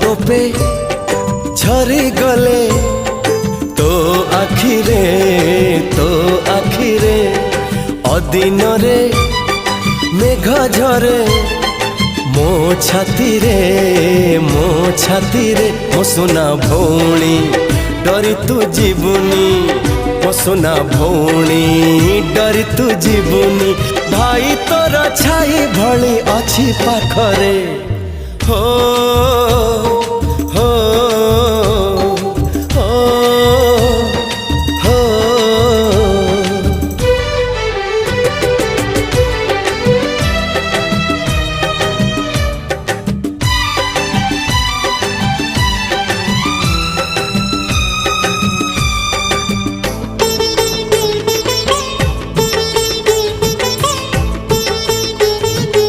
टोपे झरी गले तो आखिरे अदिन रे मेघ झरे मो छाती रे मो सुना भौणी डरी तू जीवनी मो सुना भौणी डरी तू जीवनी भाई तोर छाई भली अच्छी पाखरे हो।